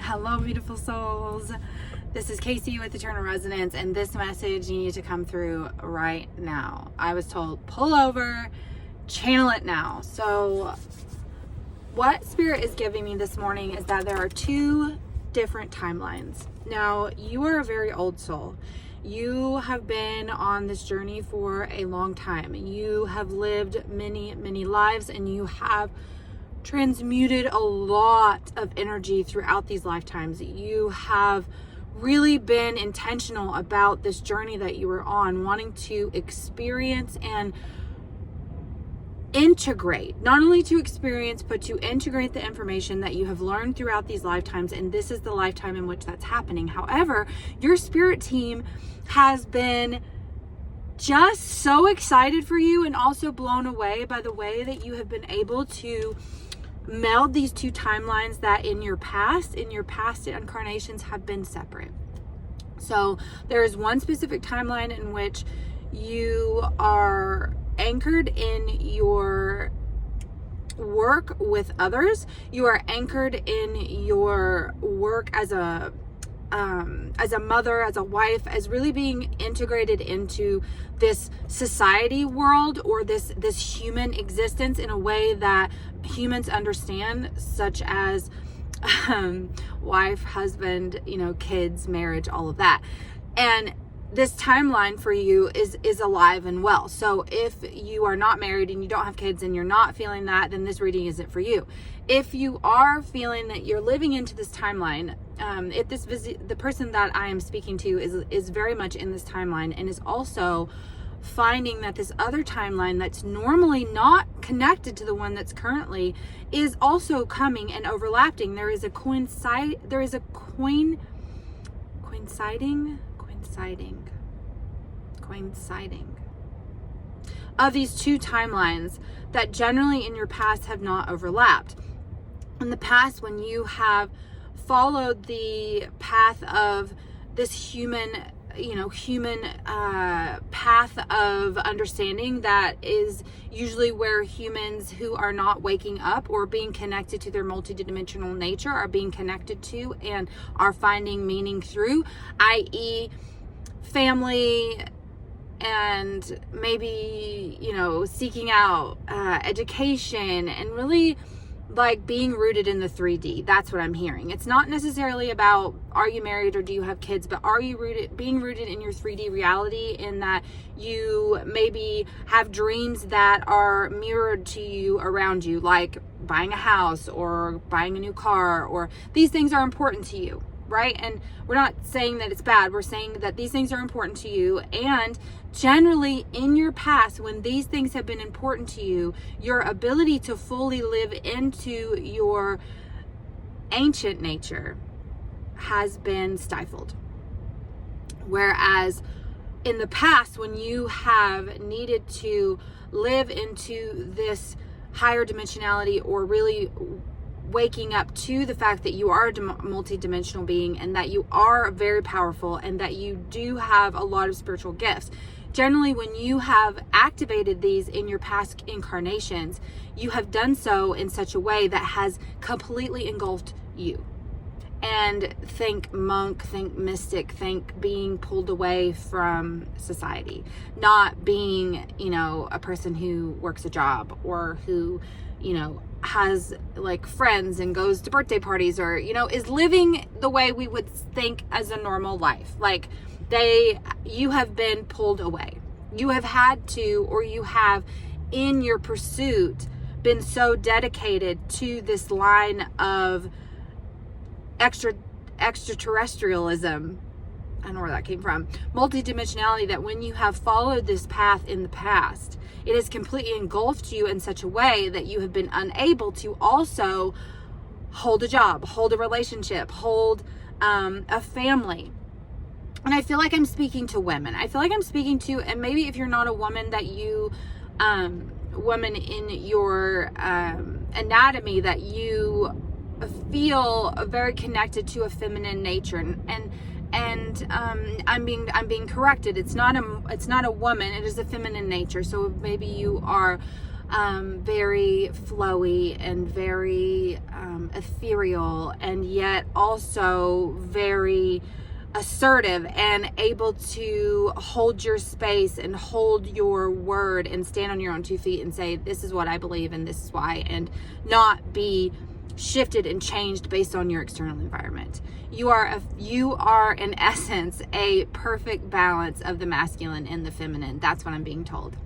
Hello, beautiful souls. This is Casey with Eternal Resonance, and this message needed to come through right now. I was told, pull over, channel it now. So what Spirit is giving me this morning is that there are two different timelines. Now, you are a very old soul. You have been on this journey for a long time. You have lived many, many lives, and you have transmuted a lot of energy throughout these lifetimes. You have really been intentional about this journey that you were on, wanting to experience and integrate, not only to experience, but to integrate the information that you have learned throughout these lifetimes. And this is the lifetime in which that's happening. However, your spirit team has been just so excited for you and also blown away by the way that you have been able to meld these two timelines that in your past incarnations have been separate. So there is one specific timeline in which you are anchored in your work with others. You are anchored in your work as a mother, as a wife, as really being integrated into this society world or this human existence in a way that humans understand, such as wife, husband, kids, marriage, all of that. And this timeline for you is alive and well. So if you are not married and you don't have kids and you're not feeling that, then this reading isn't for you. If you are feeling that you're living into this timeline, the person that I am speaking to is very much in this timeline and is also finding that this other timeline that's normally not connected to the one that's currently is also coming and overlapping. There is a coinciding of these two timelines that generally in your past have not overlapped. In the past, when you have followed the path of this human path of understanding, that is usually where humans who are not waking up or being connected to their multidimensional nature are being connected to and are finding meaning through, i.e. family, and maybe, seeking out education and really like being rooted in the 3D. That's what I'm hearing. It's not necessarily about are you married or do you have kids, but are you being rooted in your 3D reality, in that you maybe have dreams that are mirrored to you around you, like buying a house or buying a new car, or these things are important to you, right? And we're not saying that it's bad. We're saying that these things are important to you, and generally in your past, when these things have been important to you, your ability to fully live into your ancient nature has been stifled. Whereas in the past, when you have needed to live into this higher dimensionality, or really waking up to the fact that you are a multi-dimensional being and that you are very powerful and that you do have a lot of spiritual gifts. Generally, when you have activated these in your past incarnations, you have done so in such a way that has completely engulfed you. And think monk, think mystic, think being pulled away from society, not being, a person who works a job or who, has like friends and goes to birthday parties, or, is living the way we would think as a normal life. Like you have been pulled away. You have had to, or you have in your pursuit been so dedicated to this line of extraterrestrialism. I don't know where that came from. Multidimensionality, that when you have followed this path in the past, it has completely engulfed you in such a way that you have been unable to also hold a job, hold a relationship, hold a family. And I feel like I'm speaking to women. I feel like I'm speaking to, and maybe if you're not a woman, that you, woman in your anatomy, that you feel very connected to a feminine nature, and I'm being corrected. It's not a woman. It is a feminine nature. So maybe you are very flowy and very ethereal, and yet also very assertive and able to hold your space and hold your word and stand on your own 2 feet and say, this is what I believe and this is why, and not be shifted and changed based on your external environment. You are in essence a perfect balance of the masculine and the feminine. That's what I'm being told.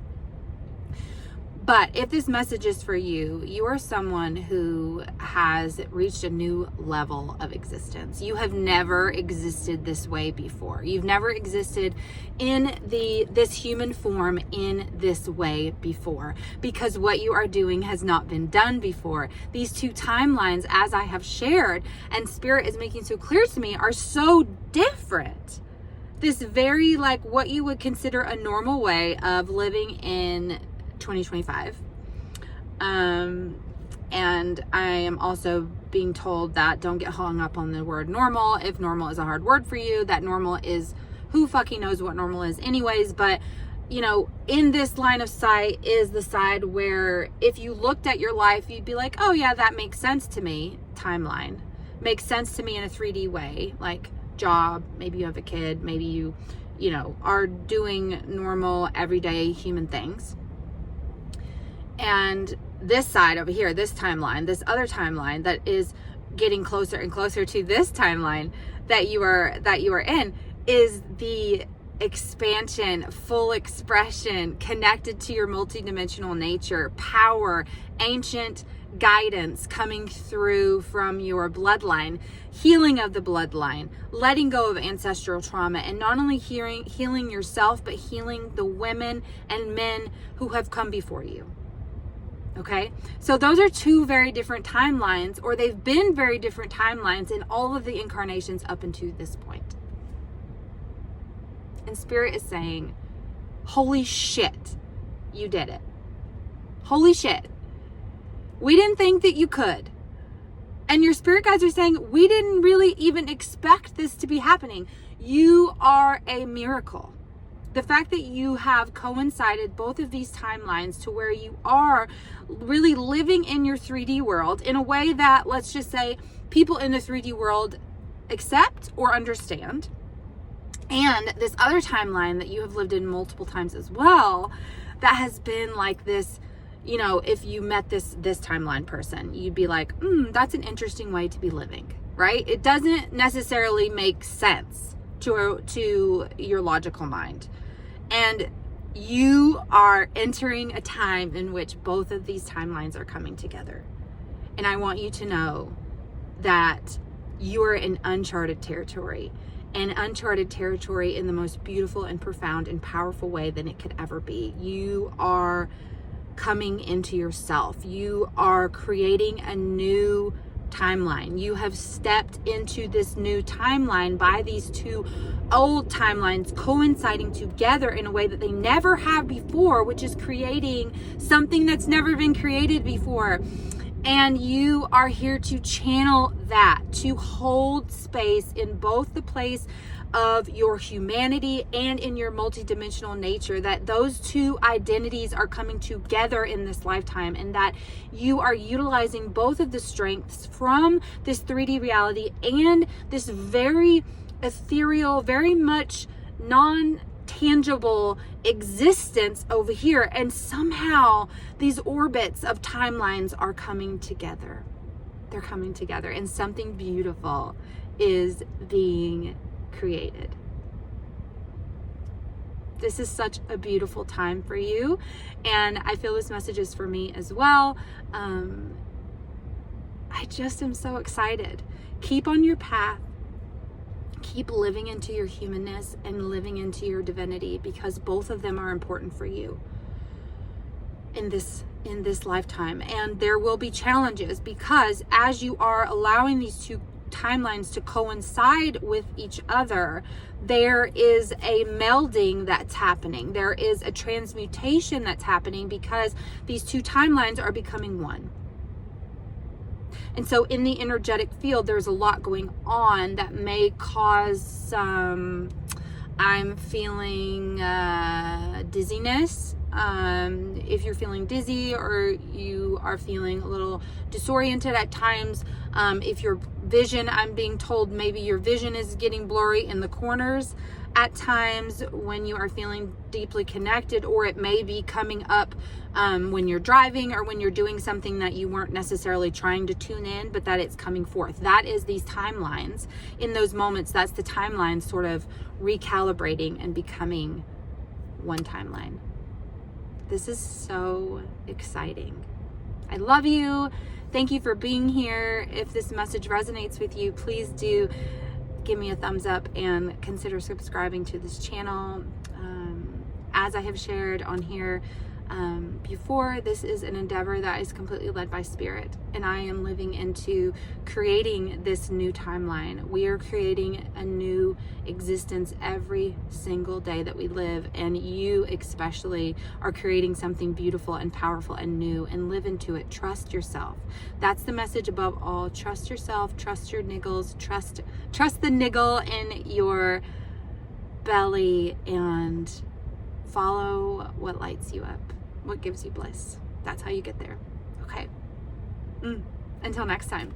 But if this message is for you, you are someone who has reached a new level of existence. You have never existed this way before. You've never existed in this human form in this way before, because what you are doing has not been done before. These 2 timelines, as I have shared, and Spirit is making so clear to me, are so different. This very, like, what you would consider a normal way of living in 2025. And I am also being told that don't get hung up on the word normal. If normal is a hard word for you, that normal is, who fucking knows what normal is anyways. But in this line of sight is the side where if you looked at your life, you'd be like, oh yeah, that makes sense to me. Timeline makes sense to me in a 3D way, like job, maybe you have a kid, maybe you are doing normal everyday human things. And this side over here, this timeline, this other timeline that is getting closer and closer to this timeline that you are in, is the expansion, full expression, connected to your multidimensional nature, power, ancient guidance coming through from your bloodline, healing of the bloodline, letting go of ancestral trauma, and not only healing yourself, but healing the women and men who have come before you. Okay, so those are 2 very different timelines, or they've been very different timelines in all of the incarnations up until this point. And Spirit is saying, holy shit, you did it. Holy shit. We didn't think that you could. And your spirit guides are saying, we didn't really even expect this to be happening. You are a miracle. The fact that you have coincided both of these timelines to where you are really living in your 3D world in a way that, let's just say, people in the 3D world accept or understand. And this other timeline that you have lived in multiple times as well, that has been like this, if you met this timeline person, you'd be like, that's an interesting way to be living, right? It doesn't necessarily make sense to your logical mind. And you are entering a time in which both of these timelines are coming together. And I want you to know that you are in uncharted territory, and uncharted territory in the most beautiful and profound and powerful way than it could ever be. You are coming into yourself. You are creating a new timeline. You have stepped into this new timeline by these 2 old timelines coinciding together in a way that they never have before, which is creating something that's never been created before. And you are here to channel that, to hold space in both the place of your humanity and in your multidimensional nature, that those 2 identities are coming together in this lifetime, and that you are utilizing both of the strengths from this 3D reality and this very ethereal, very much non-tangible existence over here. And somehow these orbits of timelines are coming together. They're coming together, and something beautiful is being created. This is such a beautiful time for you, and I feel this message is for me as well. I just am so excited. Keep on your path. Keep living into your humanness and living into your divinity, because both of them are important for you in this lifetime. And there will be challenges, because as you are allowing these 2 timelines to coincide with each other, there is a melding that's happening. There is a transmutation that's happening, because these 2 timelines are becoming one. And so in the energetic field, there's a lot going on that may cause some, I'm feeling dizziness if you're feeling dizzy or you are feeling a little disoriented at times, if your vision, I'm being told maybe your vision is getting blurry in the corners at times when you are feeling deeply connected, or it may be coming up when you're driving or when you're doing something that you weren't necessarily trying to tune in, but that it's coming forth. That is these timelines. In those moments, that's the timeline sort of recalibrating and becoming one timeline. This is so exciting. I love you. Thank you for being here. If this message resonates with you, please do give me a thumbs up and consider subscribing to this channel. As I have shared on here before, this is an endeavor that is completely led by Spirit, and I am living into creating this new timeline. We are creating a new existence every single day that we live, and you especially are creating something beautiful and powerful and new, and live into it. Trust yourself. That's the message above all. Trust yourself, trust your niggles, trust the niggle in your belly, and follow what lights you up, what gives you bliss. That's how you get there. Okay. Until next time.